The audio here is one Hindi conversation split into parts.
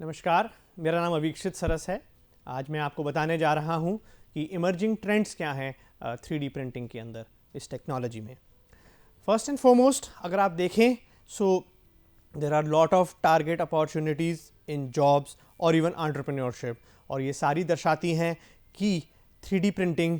नमस्कार, मेरा नाम अवीक्षित सरस है। आज मैं आपको बताने जा रहा हूँ कि इमर्जिंग ट्रेंड्स क्या हैं 3D प्रिंटिंग के अंदर, इस टेक्नोलॉजी में। फर्स्ट एंड फॉरमोस्ट अगर आप देखें so there are lot of target opportunities in jobs और इवन एंटरप्रेन्योरशिप, और ये सारी दर्शाती हैं कि 3D प्रिंटिंग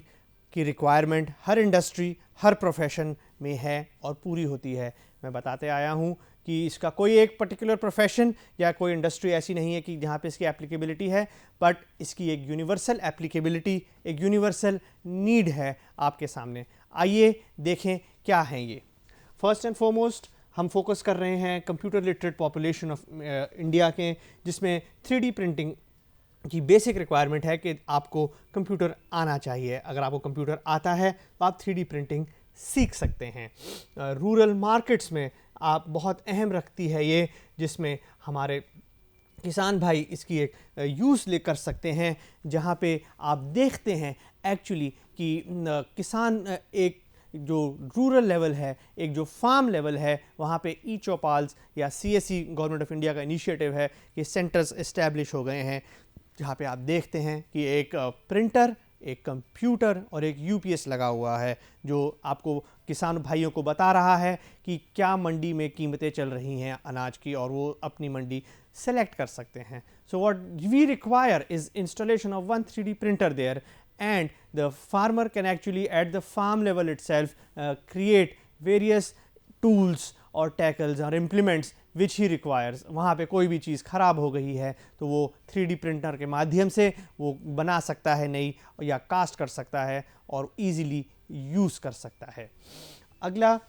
की रिक्वायरमेंट हर इंडस्ट्री, हर प्रोफेशन में है और पूरी होती है। मैं बताते आया हूँ कि इसका कोई एक पर्टिकुलर प्रोफेशन या कोई इंडस्ट्री ऐसी नहीं है कि जहाँ पे इसकी एप्लीकेबिलिटी है, बट इसकी एक यूनिवर्सल एप्लीकेबिलिटी, एक यूनिवर्सल नीड है आपके सामने। आइए देखें क्या हैं ये। फर्स्ट एंड फॉरमोस्ट हम फोकस कर रहे हैं computer literate population of India के, जिसमें 3D प्रिंटिंग की बेसिक रिक्वायरमेंट है कि आपको कंप्यूटर आना चाहिए। अगर आपको कंप्यूटर आता है तो आप 3D प्रिंटिंग सीख सकते हैं। रूरल मार्केट्स में आप बहुत अहम रखती है ये, जिसमें हमारे किसान भाई इसकी एक यूज़ ले कर सकते हैं, जहाँ पे आप देखते हैं एक्चुअली कि किसान एक जो रूरल लेवल है, एक जो फार्म लेवल है, वहाँ पे ई चौपाल्स या CSE गवर्नमेंट ऑफ इंडिया का इनिशिएटिव है कि सेंटर्स इस्टेब्लिश हो गए हैं, जहाँ पे आप देखते हैं कि एक प्रिंटर, एक कंप्यूटर और एक UPS लगा हुआ है, जो आपको किसान भाइयों को बता रहा है कि क्या मंडी में कीमतें चल रही हैं अनाज की, और वो अपनी मंडी सेलेक्ट कर सकते हैं। So what we require is installation of one 3D printer there, and the farmer can actually at the farm level itself create various tools or tackles or implements which he requires. वहाँ पे कोई भी चीज़ ख़राब हो गई है तो वो 3D प्रिंटर के माध्यम से वो बना सकता है नई, या कास्ट कर सकता है और इजीली यूज़ कर सकता है। अगला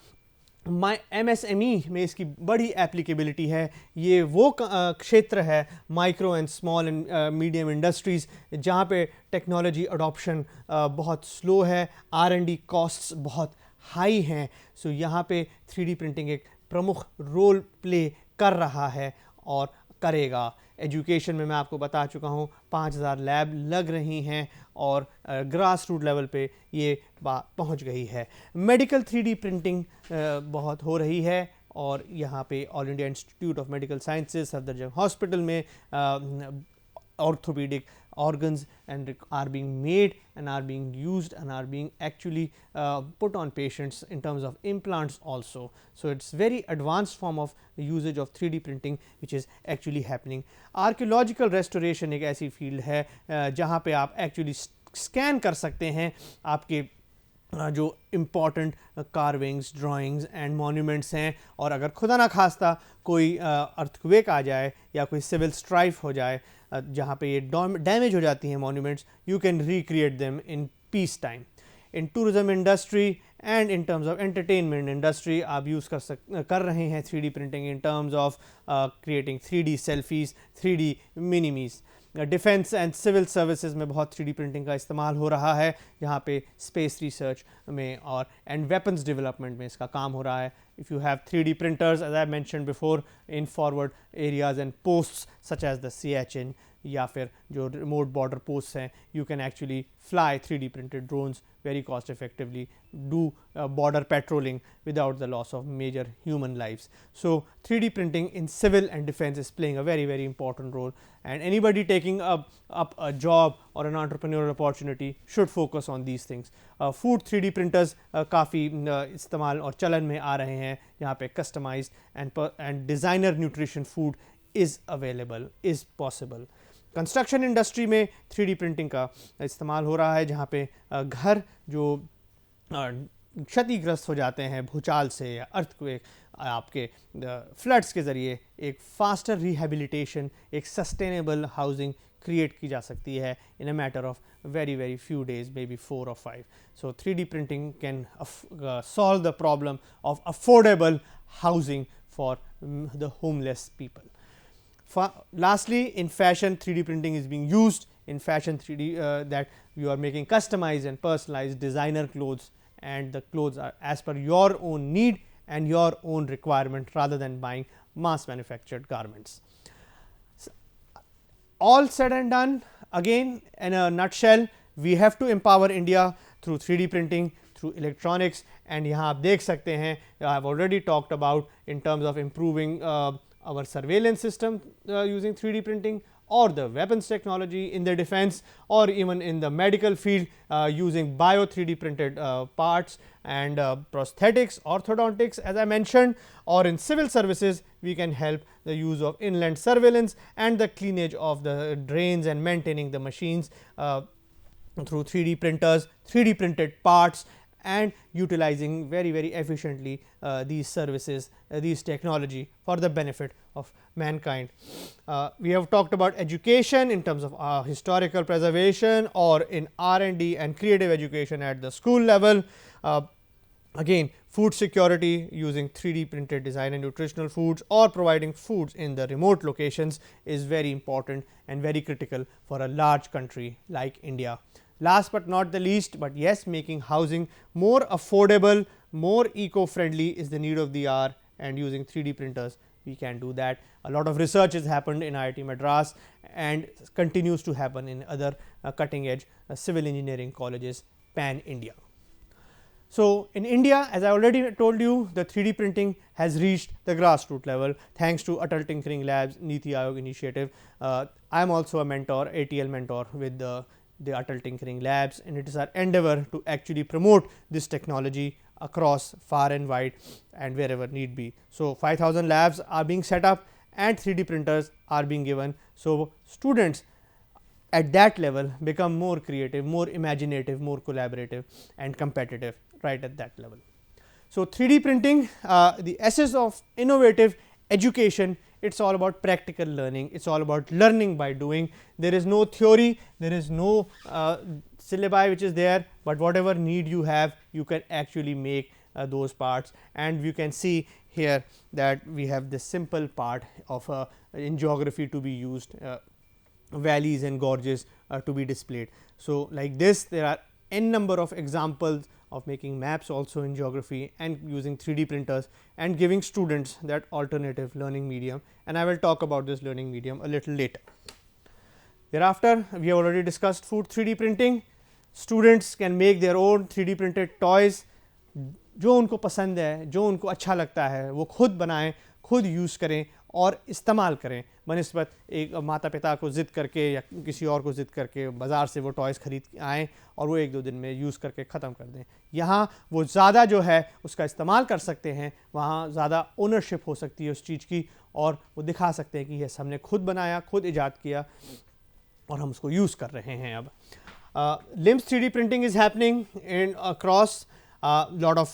MSME में इसकी बड़ी एप्लीकेबिलिटी है। ये वो क्षेत्र है, micro and small and medium industries, जहाँ पे टेक्नोलॉजी अडॉप्शन बहुत स्लो है, R&D कॉस्ट्स बहुत हाई हैं। सो यहाँ पे 3D प्रिंटिंग एक प्रमुख रोल प्ले कर रहा है और करेगा। एजुकेशन में मैं आपको बता चुका हूँ 5000 लैब लग रही हैं और ग्रास रूट लेवल पे ये बात पहुँच गई है। मेडिकल 3D प्रिंटिंग बहुत हो रही है, और यहाँ पे all India institute of medical sciences Safdarjung hospital में orthopedic organs and are being made and are being used and are being actually put on patients in terms of implants also. So it's very advanced form of usage of 3D printing which is actually happening. Archaeological restoration एक ऐसी field है जहाँ पे आप actually scan कर सकते हैं आपके जो important carvings, drawings and monuments हैं, और अगर खुदा ना खास्ता कोई अर्थक्वेक आ जाए या कोई सिविल स्ट्राइफ हो जाए जहाँ पे ये डैमेज हो जाती हैं monuments, you can recreate them in peace time. In tourism industry and in terms of entertainment industry आप यूज़ कर रहे हैं 3D printing in terms of creating 3D selfies, 3D minimes. Defence and civil services में बहुत 3D प्रिंटिंग का इस्तेमाल हो रहा है, जहाँ पे स्पेस रिसर्च में और एंड वेपन्स डेवलपमेंट में इसका काम हो रहा है। If you have 3D printers as I mentioned before in forward areas and posts such as the CHN या फिर जो रिमोट बॉर्डर पोस्ट हैं, you can actually fly 3D printed drones very cost effectively, do border patrolling without the loss of major human lives. So 3D printing in civil and defense is playing a very important role, and anybody taking up a job or an entrepreneurial opportunity should focus on these things. Food 3D printers काफ़ी इस्तेमाल और चलन में आ रहे हैं, यहाँ पे customized and designer nutrition food is available, is possible. Construction industry में 3D प्रिंटिंग का इस्तेमाल हो रहा है, जहाँ पे घर जो क्षतिग्रस्त हो जाते हैं भूचाल से या अर्थक्वेक, आपके फ्लड्स के ज़रिए एक फास्टर रिहेबिलिटेशन, एक सस्टेनेबल हाउसिंग क्रिएट की जा सकती है in a matter of very few days, maybe 4 or 5. So 3D printing can solve the problem of affordable housing for the homeless people. Lastly, in fashion, 3D printing is being used in fashion 3D that you are making customized and personalized designer clothes, and the clothes are as per your own need and your own requirement rather than buying mass manufactured garments. So, all said and done, again in a nutshell, we have to empower India through 3D printing, through electronics, and यहाँ आप देख सकते हैं I have already talked about in terms of improving our surveillance system using 3D printing, or the weapons technology in the defense, or even in the medical field using bio 3D printed parts and prosthetics, orthodontics as I mentioned, or in civil services we can help the use of inland surveillance and the cleanage of the drains and maintaining the machines through 3D printers, 3D printed parts, and utilizing very efficiently these services, these technology for the benefit of mankind. We have talked about education in terms of historical preservation, or in R&D and creative education at the school level. Again, food security using 3D printed design and nutritional foods, or providing foods in the remote locations is very important and very critical for a large country like India. Last but not the least, but yes, making housing more affordable, more eco-friendly is the need of the hour, and using 3D printers we can do that. A lot of research has happened in IIT Madras and continues to happen in other cutting edge civil engineering colleges pan India. So, in India, as I already told you, the 3D printing has reached the grassroots level thanks to Atal Tinkering Labs Niti Aayog initiative. I am also a mentor, ATL mentor with the Atal Tinkering Labs, and it is our endeavor to actually promote this technology across far and wide and wherever need be. So, 5,000 labs are being set up and 3D printers are being given. So, students at that level become more creative, more imaginative, more collaborative and competitive right at that level. So, 3D printing, the essence of innovative education, it is all about practical learning, it is all about learning by doing. There is no theory, there is no syllabi which is there, but whatever need you have, you can actually make those parts. And you can see here that we have this simple part of in geography to be used, valleys and gorges to be displayed. So, like this there are n number of examples of making maps also in geography and using 3D printers and giving students that alternative learning medium, and I will talk about this learning medium a little later. Thereafter, we have already discussed food 3D printing. Students can make their own 3D printed toys. जो उनको पसंद है, जो उनको अच्छा लगता है, वो खुद बनाएं, खुद यूज़ करें और इस्तेमाल करें, बनिस्बत एक माता पिता को ज़िद करके या किसी और को ज़िद करके बाज़ार से वो टॉयज़ ख़रीद के आएँ और वो एक दो दिन में यूज़ करके ख़त्म कर दें. यहाँ वो ज़्यादा जो है उसका इस्तेमाल कर सकते हैं, वहाँ ज़्यादा ओनरशिप हो सकती है उस चीज़ की, और वो दिखा सकते हैं कि ये हमने खुद बनाया, खुद ईजाद किया और हम उसको यूज़ कर रहे हैं. अब LIMS 3D printing is happening in across. Lot of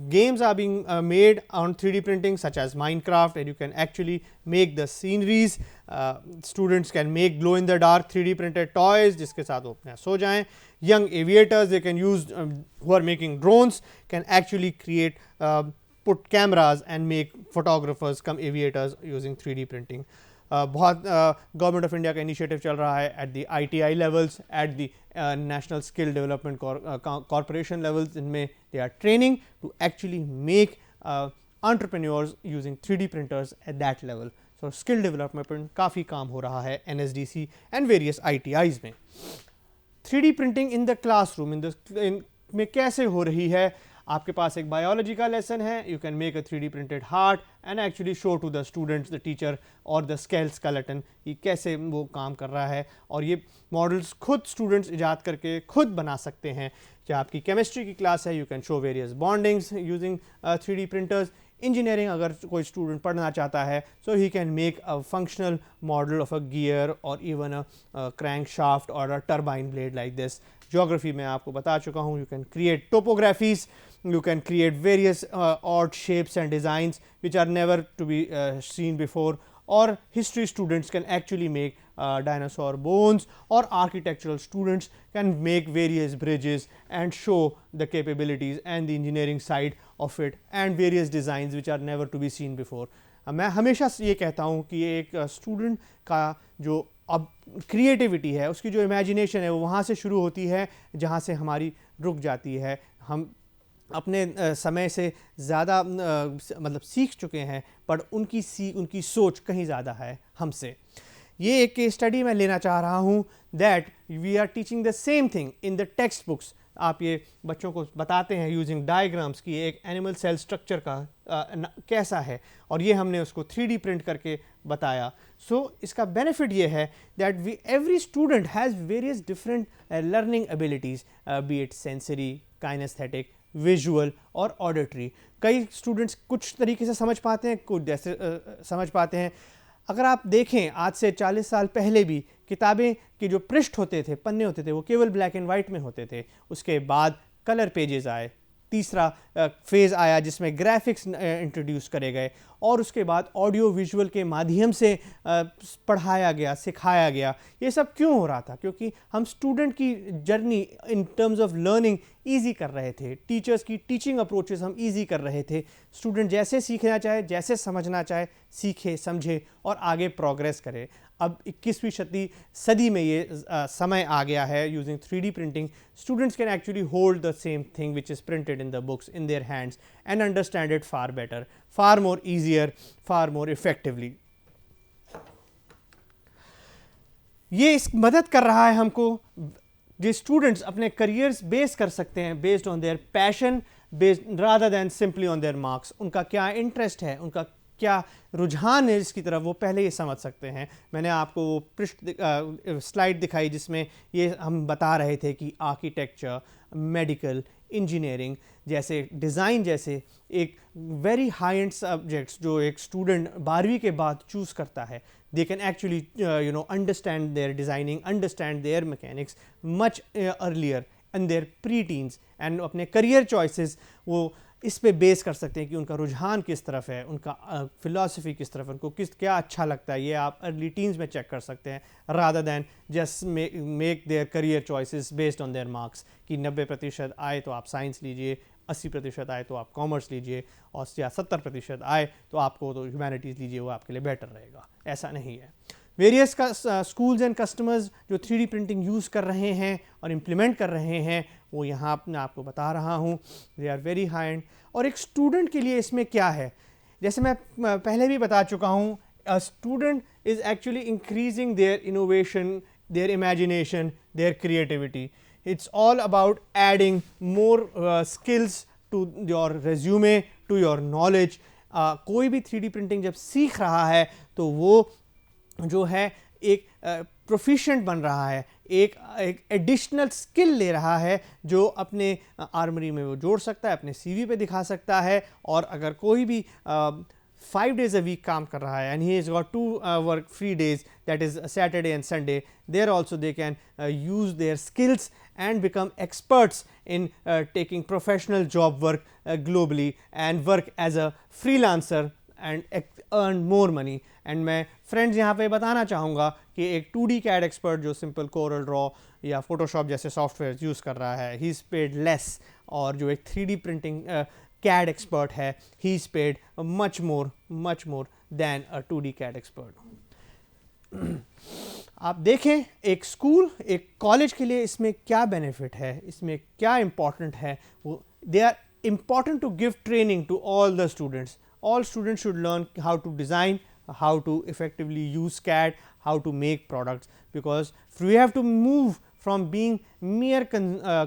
games are being made on 3D printing, such as Minecraft, and you can actually make the sceneries. Students can make glow in the dark 3D printed toys जिसके साथ वो अपने सो जाएं. Young aviators, they can use who are making drones, can actually create put cameras and make photographers come aviators using 3D printing. बहुत गवर्नमेंट ऑफ इंडिया का इनिशिएटिव चल रहा है at the ITI levels, at the national skill development corporation levels, इनमें they are training to actually make entrepreneurs using 3D printers at that level. So skill development काफ़ी काम हो रहा है NSDC एंड वेरियस ITIs में. 3D printing in the classroom में कैसे हो रही है? आपके पास एक बायोलॉजी का लेसन है, you can make a 3D printed heart and actually show to the students, the teacher और द स्केलेटन कि कैसे वो काम कर रहा है, और ये मॉडल्स खुद स्टूडेंट्स इजाद करके खुद बना सकते हैं. चाहे आपकी केमिस्ट्री की क्लास है, you can show various bondings using 3D printers. Engineering अगर कोई स्टूडेंट पढ़ना चाहता है, so he can make a functional model of a gear और इवन अ क्रैंक शाफ्ट और a turbine blade like this. Geography में आपको बता चुका हूँ, you can create topographies, you can create various odd shapes and designs which are never to be seen before, or history students can actually make dinosaur bones, or architectural students can make various bridges and show the capabilities and the engineering side of it and various designs which are never to be seen before. मैं हमेशा ये कहता हूँ कि एक स्टूडेंट का जो अब क्रिएटिविटी है, उसकी जो इमेजिनेशन है, वो वहाँ से शुरू होती है जहाँ से हमारी रुक जाती है. हम अपने समय से ज़्यादा मतलब सीख चुके हैं, पर उनकी सोच कहीं ज़्यादा है हमसे. ये एक केस स्टडी मैं लेना चाह रहा हूँ that we are teaching the same thing in the text books आप ये बच्चों को बताते हैं यूजिंग डायग्राम्स कि एक एनिमल सेल स्ट्रक्चर का कैसा है, और ये हमने उसको 3D प्रिंट करके बताया. सो इसका बेनिफिट ये है that we every student has various different learning abilities, be it sensory, kinaesthetic, visual और ऑडिटरी. कई स्टूडेंट्स कुछ तरीके से समझ पाते हैं, कुछ जैसे समझ पाते हैं. अगर आप देखें आज से 40 साल पहले भी किताबें के जो पृष्ठ होते थे, पन्ने होते थे, वो केवल ब्लैक एंड वाइट में होते थे. उसके बाद कलर पेजेस आए, तीसरा फेज़ आया जिसमें ग्राफिक्स इंट्रोड्यूस करे गए, और उसके बाद ऑडियो विजुअल के माध्यम से पढ़ाया गया, सिखाया गया. ये सब क्यों हो रहा था? क्योंकि हम स्टूडेंट की journey in terms of learning easy कर रहे थे, टीचर्स की टीचिंग अप्रोचेस हम ईजी कर रहे थे. स्टूडेंट जैसे सीखना चाहे, जैसे समझना चाहे, सीखे, समझे और आगे प्रोग्रेस करे. अब 21वीं सदी में ये समय आ गया है. Using 3D printing, students can actually hold the same thing which is printed in the books in their hands and understand it far better, far more easier, far more effectively. ये इस मदद कर रहा है हमको. जो स्टूडेंट्स अपने करियर्स बेस कर सकते हैं based on their passion, based rather than simply on their marks. उनका क्या इंटरेस्ट है, उनका क्या रुझान है इसकी तरफ, वो पहले ये समझ सकते हैं. मैंने आपको वो पृष्ठ स्लाइड दिखाई जिसमें ये हम बता रहे थे कि आर्किटेक्चर, मेडिकल, इंजीनियरिंग जैसे, डिज़ाइन जैसे एक वेरी हाई एंड सब्जेक्ट्स जो एक स्टूडेंट 12वीं के बाद चूज़ करता है, they can actually understand their designing, understand their mechanics much earlier in their pre-teens, and अपने career choices वो इस पे बेस कर सकते हैं कि उनका रुझान किस तरफ है, उनका फिलॉसफी किस तरफ है, उनको क्या अच्छा लगता है. ये आप अर्ली टीन्स में चेक कर सकते हैं rather than just make their career choices based on their marks कि 90% आए तो आप साइंस लीजिए, 80% आए तो आप कॉमर्स लीजिए, और या 70% आए तो आपको तो ह्यूमैनिटीज़ लीजिए, वो आपके लिए बेटर रहेगा. ऐसा नहीं है. वेरियस स्कूल्स एंड कस्टमर्स जो 3D प्रिंटिंग यूज़ कर रहे हैं और इम्प्लीमेंट कर रहे हैं, वो यहाँ मैं आपको बता रहा हूँ. They are very high end. और एक स्टूडेंट के लिए इसमें क्या है, जैसे मैं पहले भी बता चुका हूँ, a student is actually increasing their innovation, their imagination, their creativity. It's all about adding more skills to your resume, to your knowledge. कोई भी 3D प्रिंटिंग जब सीख रहा है तो वो जो है एक प्रोफिशिएंट बन रहा है, एक एडिशनल स्किल ले रहा है जो अपने आर्मरी में वो जोड़ सकता है, अपने CV पे दिखा सकता है. और अगर कोई भी 5 days a week काम कर रहा है and he has got 2 work free days, that is Saturday and Sunday, there also they can use their skills and become experts in taking professional job work globally and work as a freelancer and earn more money. And मैं फ्रेंड्स यहाँ पे बताना चाहूँगा कि एक 2D CAD एक्सपर्ट जो सिंपल कोरल ड्रॉ या फोटोशॉप जैसे सॉफ्टवेयर यूज़ कर रहा है, ही इज़ पेड लेस. और जो एक 3D प्रिंटिंग CAD एक्सपर्ट है, he is paid much more than a 2D CAD expert. आप देखें एक स्कूल, एक कॉलेज के लिए इसमें क्या बेनिफिट है, इसमें क्या इम्पॉर्टेंट है. वो they are important to give training to all the students. All students should learn how to design, how to effectively use CAD, how to make products, because we have to move from being mere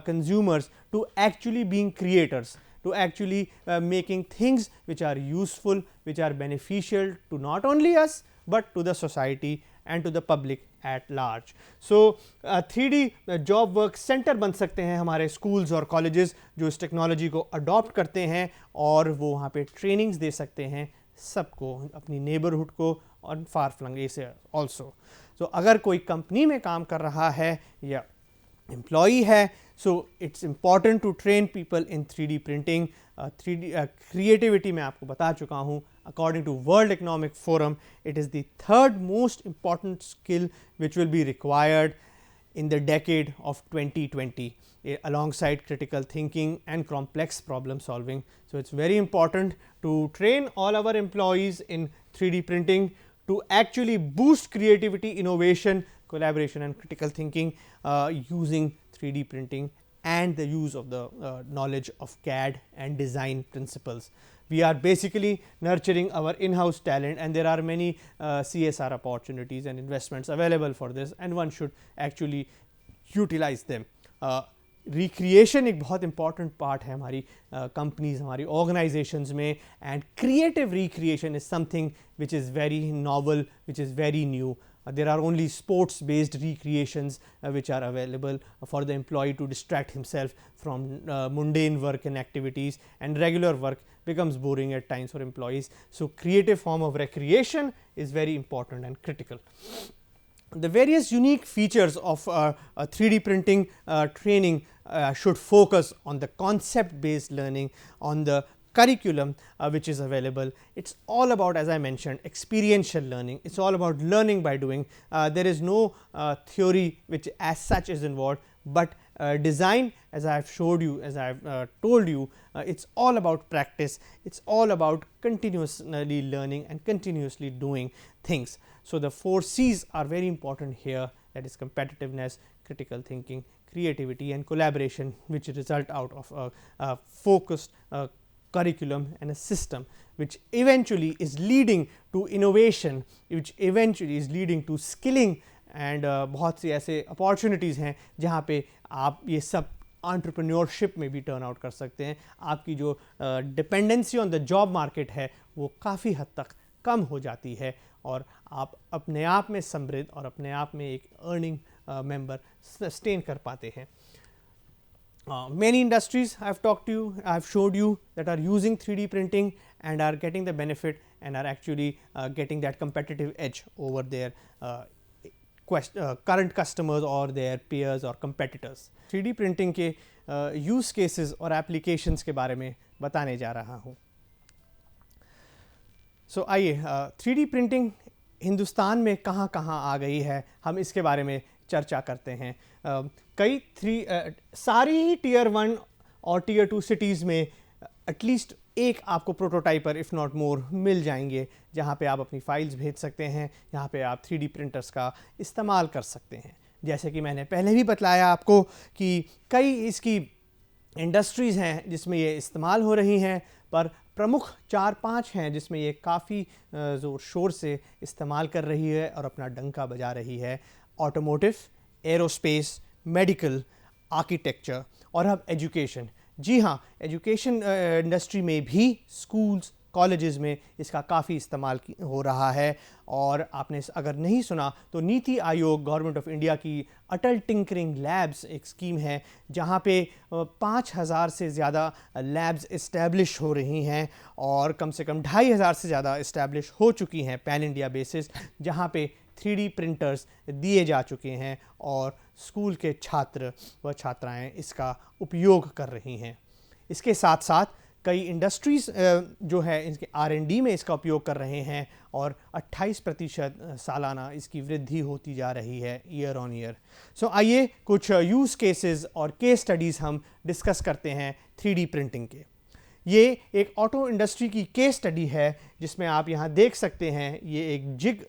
consumers to actually being creators, to actually making things which are useful, which are beneficial to not only us but to the society and to the public at large. So 3D job work centre बन सकते हैं हमारे स्कूल्स और कॉलेजेस जो इस टेक्नोलॉजी को अडॉप्ट करते हैं, और वो वहाँ पे ट्रेनिंग्स दे सकते हैं सबको, अपनी नेबरहुड को और फार फ्लंग से ऑल्सो. तो अगर कोई कंपनी में काम कर रहा है या एम्प्लॉई है, so it's important to train people in 3D printing. 3D creativity मैं आपको बता चुका हूँ. According to World Economic Forum, it is the third most important skill which will be required in the decade of 2020, alongside critical thinking and complex problem solving. So it's very important to train all our employees in 3D printing to actually boost creativity, innovation, collaboration and critical thinking using 3D printing and the use of the knowledge of CAD and design principles. We are basically nurturing our in-house talent, and there are many CSR opportunities and investments available for this, and one should actually utilize them. Recreation एक बहुत इंपॉर्टेंट पार्ट है हमारी कंपनीज, हमारी ऑर्गेनाइजेशंस में, and creative recreation is something which is very novel, which is very new. There are only sports based recreations which are available for the employee to distract himself from mundane work and activities, and regular work becomes boring at times for employees. So creative form of recreation is very important and critical. The various unique features of 3D printing training should focus on the concept based learning, on the curriculum which is available. It's all about, as I mentioned, experiential learning. It's all about learning by doing. There is no theory which as such is involved, but design, as I have showed you, as I have told you, it's all about practice. It's all about continuously learning and continuously doing things. So the 4 C's are very important here, that is competitiveness, critical thinking, creativity and collaboration, which result out of a focused curriculum and a system which eventually is leading to innovation, which eventually is leading to skilling, and बहुत सी ऐसे अपॉर्चुनिटीज़ हैं जहाँ पे आप ये सब एंटरप्रेन्योरशिप में भी टर्न आउट कर सकते हैं. आपकी जो dependency on the job market है वो काफ़ी हद तक कम हो जाती है, और आप अपने आप में समृद्ध और अपने आप में एक अर्निंग मेंबर सस्टेन कर पाते हैं. Many industries I have talked to you, I have showed you that are using 3D printing and are getting the benefit and are actually getting that competitive edge over their current customers or their peers or competitors. 3D printing के use cases और applications के बारे में बताने जा रहा हूँ. So आइए 3D printing हिंदुस्तान में कहाँ कहाँ आ गई है, हम इसके बारे में चर्चा करते हैं. कई सारी ही टियर 1 और टियर 2 सिटीज़ में एटलीस्ट एक आपको प्रोटोटाइपर इफ़ नॉट मोर मिल जाएंगे, जहाँ पे आप अपनी फाइल्स भेज सकते हैं, जहाँ पे आप 3D प्रिंटर्स का इस्तेमाल कर सकते हैं. जैसे कि मैंने पहले भी बताया आपको कि कई इसकी इंडस्ट्रीज़ हैं जिसमें ये इस्तेमाल हो रही हैं, पर प्रमुख 4-5 हैं जिसमें ये काफ़ी ज़ोर शोर से इस्तेमाल कर रही है और अपना डंका बजा रही है. ऑटोमोटिव, एरोस्पेस, मेडिकल, आर्किटेक्चर और अब एजुकेशन. जी हाँ, एजुकेशन इंडस्ट्री में भी स्कूल्स, कॉलेजेस में इसका काफ़ी इस्तेमाल हो रहा है. और आपने अगर नहीं सुना तो NITI Aayog, government of India की अटल टिंकरिंग लैब्स एक स्कीम है जहाँ पे 5000 से ज़्यादा लैब्स इस्टेब्लिश हो रही हैं, और कम से कम 2500 से ज़्यादा इस्टेब्लिश हो चुकी हैं पैन इंडिया बेसिस, जहाँ पे 3D प्रिंटर्स दिए जा चुके हैं और स्कूल के छात्र व छात्राएं इसका उपयोग कर रही हैं. इसके साथ साथ कई इंडस्ट्रीज़ जो है इसके R&D में इसका उपयोग कर रहे हैं, और 28% सालाना इसकी वृद्धि होती जा रही है ईयर ऑन ईयर. सो आइए कुछ यूज़ केसेस और केस स्टडीज़ हम डिस्कस करते हैं 3D प्रिंटिंग के. ये एक ऑटो इंडस्ट्री की केस स्टडी है जिसमें आप यहाँ देख सकते हैं, ये एक जिग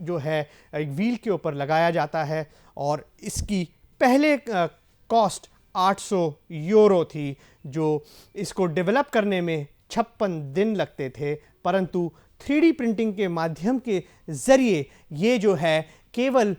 जो है एक व्हील के ऊपर लगाया जाता है, और इसकी पहले कॉस्ट 800 यूरो थी, जो इसको डेवलप करने में 56 दिन लगते थे, परंतु 3D प्रिंटिंग के माध्यम के ज़रिए ये जो है केवल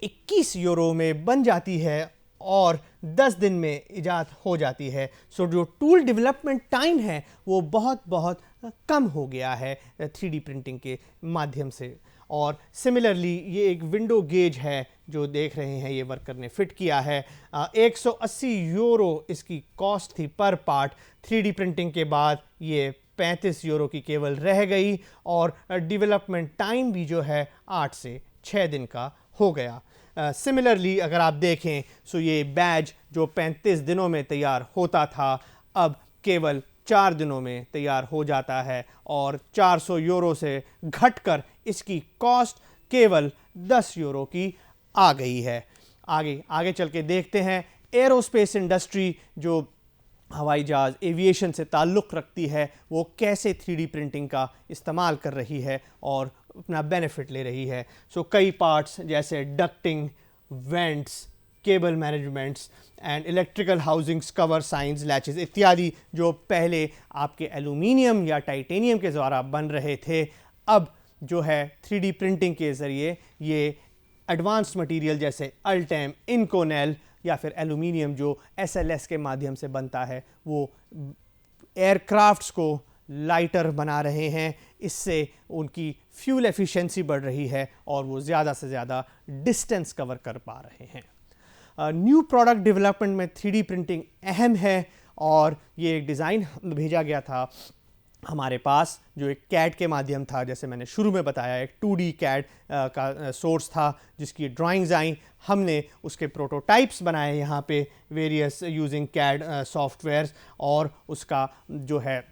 21 यूरो में बन जाती है और 10 दिन में ईजाद हो जाती है. सो जो टूल डेवलपमेंट टाइम है वो बहुत बहुत कम हो गया है 3D प्रिंटिंग के माध्यम से. और सिमिलरली ये एक विंडो गेज है जो देख रहे हैं, ये वर्कर ने फिट किया है. 180 यूरो इसकी कॉस्ट थी पर पार्ट. 3D प्रिंटिंग के बाद ये 35 यूरो की केवल रह गई, और डेवलपमेंट टाइम भी जो है 8 से 6 दिन का हो गया. सिमिलरली अगर आप देखें सो ये बैज जो 35 दिनों में तैयार होता था अब केवल 4 दिनों में तैयार हो जाता है, और 400 यूरो से घटकर इसकी कॉस्ट केवल 10 यूरो की आ गई है. आगे चल के देखते हैं एरोस्पेस इंडस्ट्री जो हवाई जहाज़ एविएशन से ताल्लुक़ रखती है, वो कैसे 3D प्रिंटिंग का इस्तेमाल कर रही है और अपना बेनिफिट ले रही है. सो कई पार्ट्स जैसे ducting, vents, cable managements and electrical housings, cover science, latches इत्यादि जो पहले आपके एल्यूमिनियम या टाइटेनियम के द्वारा बन रहे थे, अब जो है 3D प्रिंटिंग के ज़रिए ये एडवांस्ड मटेरियल जैसे अल्टेम, इनकोनेल, या फिर एल्यूमिनियम जो SLS के माध्यम से बनता है, वो एयरक्राफ्ट्स को लाइटर बना रहे हैं। इससे उनकी फ्यूल एफिशिएंसी बढ़ रही है और वो ज़्यादा से ज़्यादा डिस्टेंस कवर कर पा रहे हैं। न्यू प्रोडक्ट डेवलपमेंट में 3D प्रिंटिंग अहम है और ये एक डिज़ाइन भेजा गया था हमारे पास जो एक कैड के माध्यम था, जैसे मैंने शुरू में बताया एक 2D कैड का सोर्स था जिसकी ड्राइंग्स आई। हमने उसके प्रोटोटाइप्स बनाए यहाँ पे वेरियस यूजिंग कैड सॉफ्टवेयर्स और उसका जो है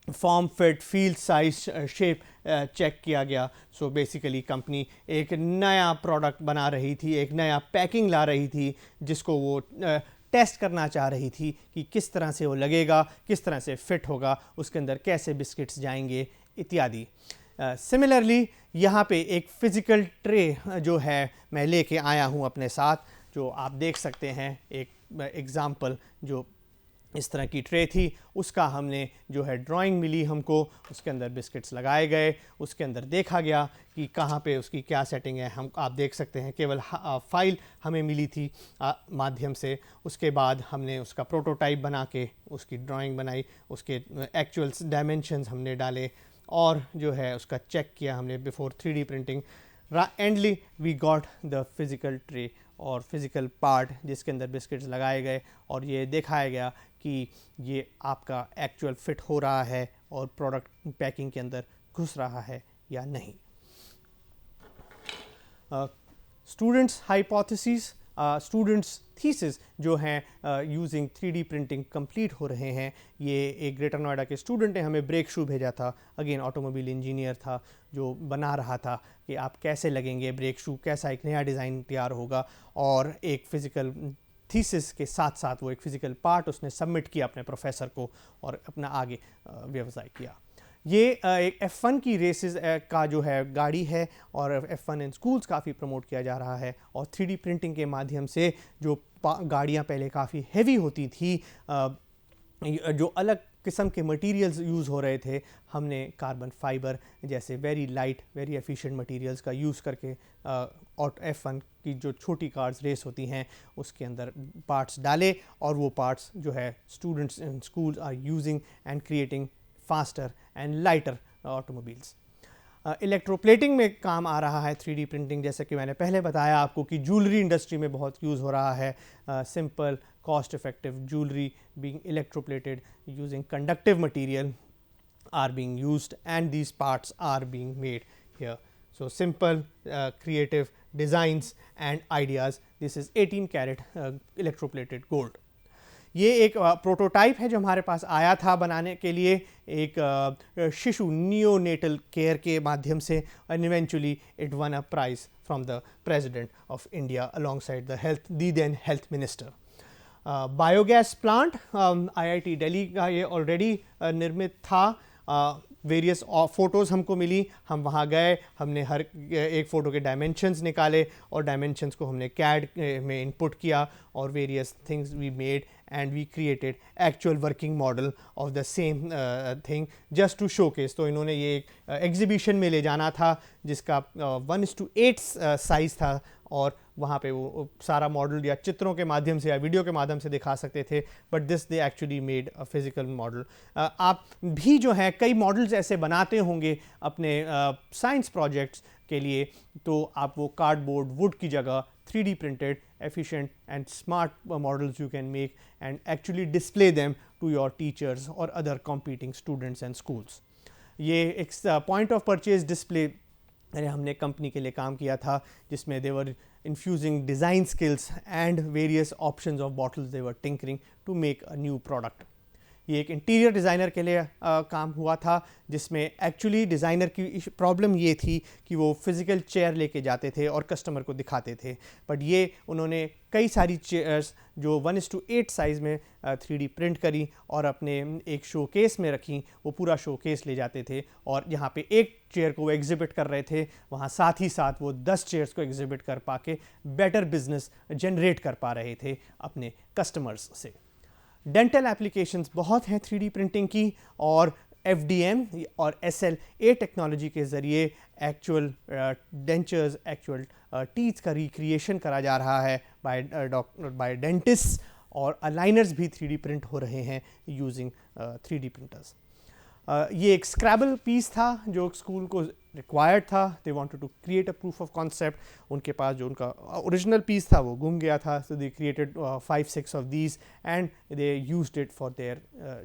form fit field size shape check किया गया। सो बेसिकली कंपनी एक नया प्रोडक्ट बना रही थी, एक नया पैकिंग ला रही थी जिसको वो टेस्ट करना चाह रही थी कि किस तरह से वो लगेगा, किस तरह से फिट होगा, उसके अंदर कैसे बिस्किट्स जाएंगे इत्यादि। सिमिलरली यहाँ पे एक फ़िज़िकल ट्रे जो है मैं लेके आया हूँ अपने साथ, जो आप देख सकते हैं। एक एग्ज़ाम्पल जो इस तरह की ट्रे थी, उसका हमने जो है ड्राइंग मिली हमको, उसके अंदर बिस्किट्स लगाए गए, उसके अंदर देखा गया कि कहाँ पे उसकी क्या सेटिंग है। हम आप देख सकते हैं केवल फाइल हमें मिली थी माध्यम से। उसके बाद हमने उसका प्रोटोटाइप बना के उसकी ड्राइंग बनाई, उसके एक्चुअल डायमेंशंस हमने डाले और जो है उसका चेक किया हमने before 3D printing. Endly we got the physical tray और फिज़िकल पार्ट जिसके अंदर बिस्किट्स लगाए गए और ये दिखाया गया कि ये आपका एक्चुअल फिट हो रहा है और प्रोडक्ट पैकिंग के अंदर घुस रहा है या नहीं। स्टूडेंट्स हाइपोथेसिस, स्टूडेंट्स थीसिस जो हैं यूजिंग 3D प्रिंटिंग कंप्लीट हो रहे हैं। ये एक ग्रेटर नोएडा के स्टूडेंट ने हमें ब्रेक शू भेजा था, अगेन ऑटोमोबाइल इंजीनियर था जो बना रहा था कि आप कैसे लगेंगे ब्रेक शू, कैसा एक नया डिज़ाइन तैयार होगा। और एक फ़िज़िकल थीसिस के साथ साथ वो एक फ़िज़िकल पार्ट उसने सबमिट किया अपने प्रोफेसर को और अपना आगे व्यवसाय किया। ये एक F1 की रेसेस का जो है गाड़ी है और F1 इन स्कूल्स काफ़ी प्रमोट किया जा रहा है। और 3D प्रिंटिंग के माध्यम से जो गाड़ियाँ पहले काफ़ी हैवी होती थी, जो अलग किस्म के मटेरियल्स यूज़ हो रहे थे, हमने कार्बन फाइबर जैसे very light very efficient materials का यूज़ करके और F1 की जो छोटी कार्स रेस होती हैं उसके अंदर पार्ट्स डाले और वो पार्ट्स जो है students in schools are using and creating faster and lighter automobiles. Electroplating में काम आ रहा है 3D प्रिंटिंग, जैसे कि मैंने पहले बताया आपको कि ज्वेलरी इंडस्ट्री में बहुत यूज़ हो रहा है। Simple cost effective jewellery being electroplated using conductive material are being used and these parts are being made here. So simple creative designs and ideas. This is 18 karat electroplated gold. ये एक प्रोटोटाइप है जो हमारे पास आया था बनाने के लिए एक शिशु नियोनेटल केयर के माध्यम से, and eventually it won a prize from the president of India alongside the then health minister. Biogas plant IIT Delhi का ये ऑलरेडी निर्मित था। वेरियस फ़ोटोज़ हमको मिली, हम वहाँ गए, हमने हर एक फ़ोटो के डायमेंशंस निकाले और डायमेंशंस को हमने कैड में इनपुट किया और various things we made and we created actual working model of the same thing just to showcase. तो इन्होंने ये एक एग्जीबिशन में ले जाना था जिसका 1:8 साइज़ था और वहाँ पे वो सारा मॉडल या चित्रों के माध्यम से या वीडियो के माध्यम से दिखा सकते थे, but this they actually made a physical model. आप भी जो है कई मॉडल्स ऐसे बनाते होंगे अपने साइंस प्रोजेक्ट्स के लिए, तो आप वो कार्डबोर्ड वुड की जगह 3D printed efficient and smart models you can make and actually display them to your teachers और other competing students and schools. ये एक पॉइंट ऑफ परचेज डिस्प्ले हमने कंपनी के लिए काम किया था जिसमें दे वर infusing design skills and various options of bottles they were tinkering to make a new product. ये एक इंटीरियर डिज़ाइनर के लिए काम हुआ था जिसमें एक्चुअली डिज़ाइनर की प्रॉब्लम ये थी कि वो फिज़िकल चेयर लेके जाते थे और कस्टमर को दिखाते थे, बट ये उन्होंने कई सारी चेयर्स जो 1:8 साइज़ में 3D प्रिंट करी और अपने एक शोकेस में रखी। वो पूरा शोकेस ले जाते थे और यहाँ पे एक चेयर को वो एग्जिबिट कर रहे थे, वहाँ साथ ही साथ वो 10 चेयर्स को एग्जिबिट कर पा के बेटर बिजनेस जनरेट कर पा रहे थे अपने कस्टमर्स से। डेंटल एप्लीकेशंस बहुत हैं 3D प्रिंटिंग की और FDM और SLA टेक्नोलॉजी के ज़रिए एक्चुअल डेंचर्स, एक्चुअल टीथ का रिक्रिएशन करा जा रहा है by dentists, और aligners भी 3D प्रिंट हो रहे हैं यूजिंग 3D प्रिंटर्स. ये एक स्क्रैबल पीस था जो स्कूल को रिक्वायर्ड था. They wanted to create a proof of concept. उनके पास जो उनका ओरिजिनल पीस था वो गुम गया था. So they created 5-6 of these and they used it for their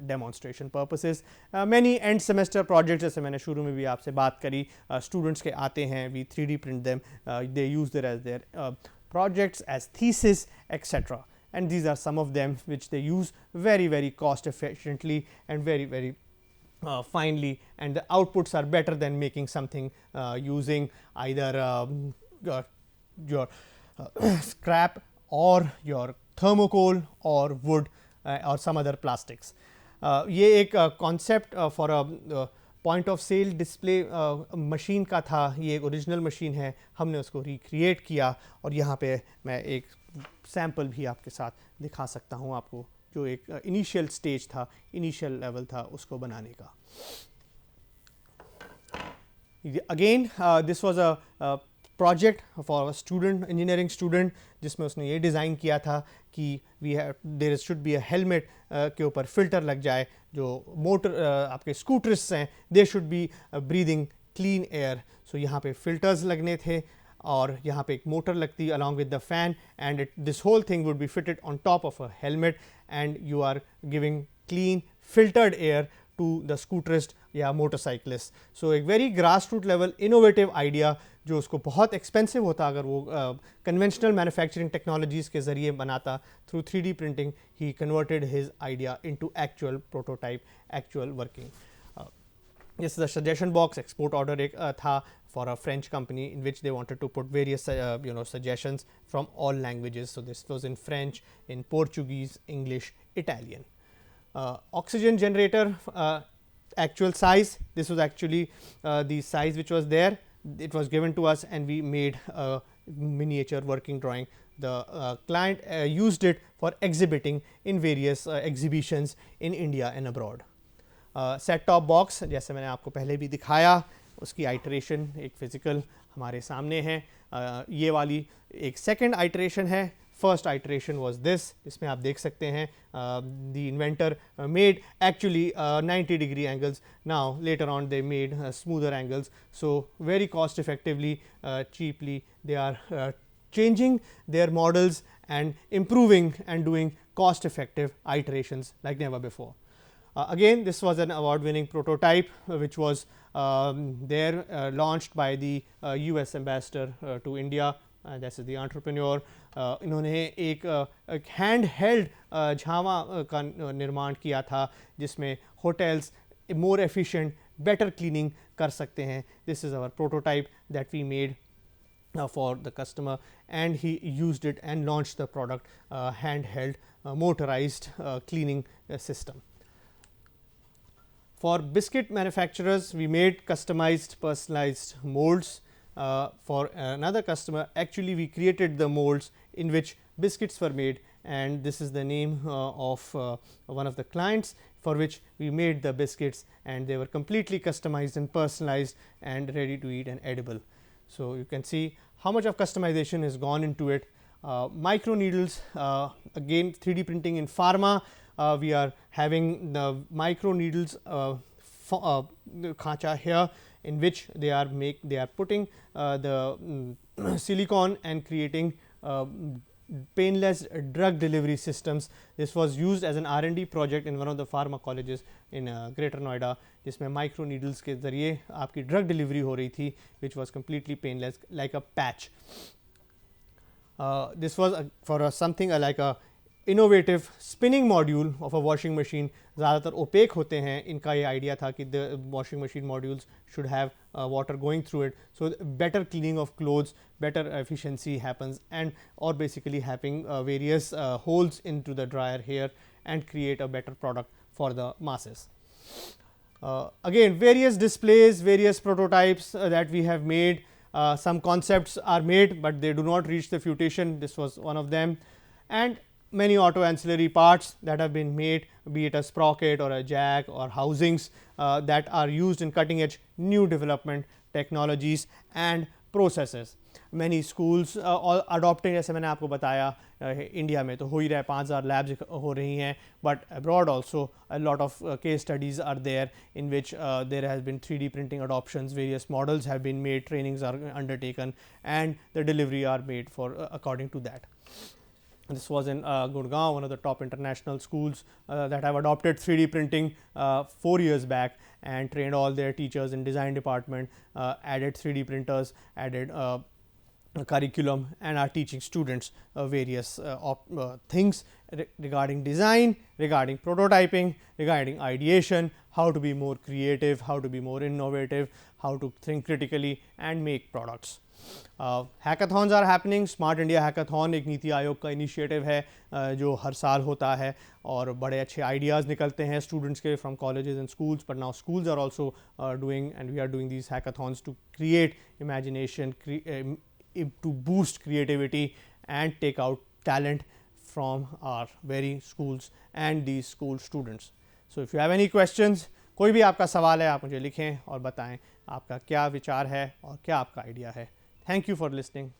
demonstration purposes. Many end semester projects, जैसे मैंने शुरू में भी आपसे बात करी, स्टूडेंट्स के आते हैं, we 3D print them, they use their as their projects, as thesis, etc. And these are some of them which they use very cost efficiently and very finely, and the outputs are better than making something using either your scrap or your thermocol or wood or some other plastics. ये एक concept for a point of sale display machine का था. ये एक ओरिजिनल मशीन है, हमने उसको रिक्रिएट किया, और यहाँ पे मैं एक सैम्पल भी आपके साथ दिखा सकता हूँ आपको, जो एक इनिशियल स्टेज था, इनिशियल लेवल था उसको बनाने का. Again this was a project for student, engineering student, जिसमें उसने ये डिज़ाइन किया था कि there should be a helmet के ऊपर फिल्टर लग जाए. जो मोटर आपके स्कूटर्स हैं, they should be breathing clean air. So यहाँ पे फिल्टर्स लगने थे, और यहाँ पे एक मोटर लगती along with the fan, and this whole thing would be fitted on top of a helmet, and you are giving clean filtered air to the scooterist या मोटरसाइकिलिस्ट. सो एक very grass root level innovative idea, जो उसको बहुत एक्सपेंसिव होता अगर वो कन्वेंशनल मैन्युफैक्चरिंग टेक्नोलॉजीज़ के ज़रिए बनाता. Through 3D printing he converted his idea into actual prototype, actual working. This is a suggestion box. Export order एक था for a French company in which they wanted to put various suggestions from all languages. So this was in French, in Portuguese, English, Italian. Oxygen generator, actual size, this was actually the size which was there. It was given to us and we made a miniature working drawing. The client used it for exhibiting in various exhibitions in India and abroad. Set top box, जैसे मैंने आपको पहले भी दिखाया, उसकी आइटरेशन एक फिज़िकल हमारे सामने है. ये वाली एक सेकेंड आइटरेशन है. First iteration was this. इसमें आप देख सकते हैं the inventor made actually 90 degree angles. Now later on they made smoother angles. So very cost effectively, cheaply they are changing their models and improving and doing cost effective iterations like never before. Again, this was an award winning prototype which was there launched by the US ambassador to India. This is the entrepreneur. इन्होंने एक हैंड हेल्ड झावा का निर्माण किया था, जिसमें hotels more efficient, better cleaning कर सकते हैं. This is our prototype that we made for the customer, and he used it and launched the product, handheld motorized cleaning system. For biscuit manufacturers, we made customized personalized molds. For another customer, actually we created the molds in which biscuits were made, and this is the name of one of the clients for which we made the biscuits, and they were completely customized and personalized and ready to eat and edible. So you can see how much of customization has gone into it. Micro needles, again 3D printing in pharma. We are having the micro needles khacha here, in which they are putting the silicone and creating painless drug delivery systems. This was used as an R&D project in one of the pharma colleges in Greater Noida, जिसमें माइक्रो नीडल्स के ज़रिए आपकी ड्रग डिलीवरी हो रही थी, which was completely painless like a patch. This was for something like a innovative spinning module of a washing machine. ज़्यादातर ओपेक होते हैं. इनका ये आइडिया था कि the washing machine modules should have water going through it, so better cleaning of clothes, better efficiency happens, and or basically having various holes into the dryer here and create a better product for the masses. Again, various displays, various prototypes that we have made. Some concepts are made, but they do not reach the fruition. This was one of them. And many auto ancillary parts that have been made, be it a sprocket or a jack or housings that are used in cutting edge new development technologies and processes. Many schools adopting, जैसे मैंने आपको बताया इंडिया में तो हो ही रहा है, 5000 लैब्स हो रही हैं, but abroad also a lot of case studies are there in which there has been 3D printing adoptions, various models have been made, trainings are undertaken, and the delivery are made for according to that. This was in Gurgaon, one of the top international schools that have adopted 3D printing 4 years back and trained all their teachers in design department, added 3D printers, added curriculum, and are teaching students various things regarding design, regarding prototyping, regarding ideation, how to be more creative, how to be more innovative, how to think critically and make products. Hackathons are happening. Smart India hackathon एक नीति आयोग का इनिशिएटिव है जो हर साल होता है और बड़े अच्छे आइडियाज़ निकलते हैं स्टूडेंट्स के from colleges and schools. But now schools are also doing and we are doing these hackathons to create imagination, to boost creativity and take out talent from our very schools and these school students. So if you have any questions, कोई भी आपका सवाल है आप मुझे लिखें और बताएं आपका क्या विचार है और क्या आपका आइडिया है. Thank you for listening.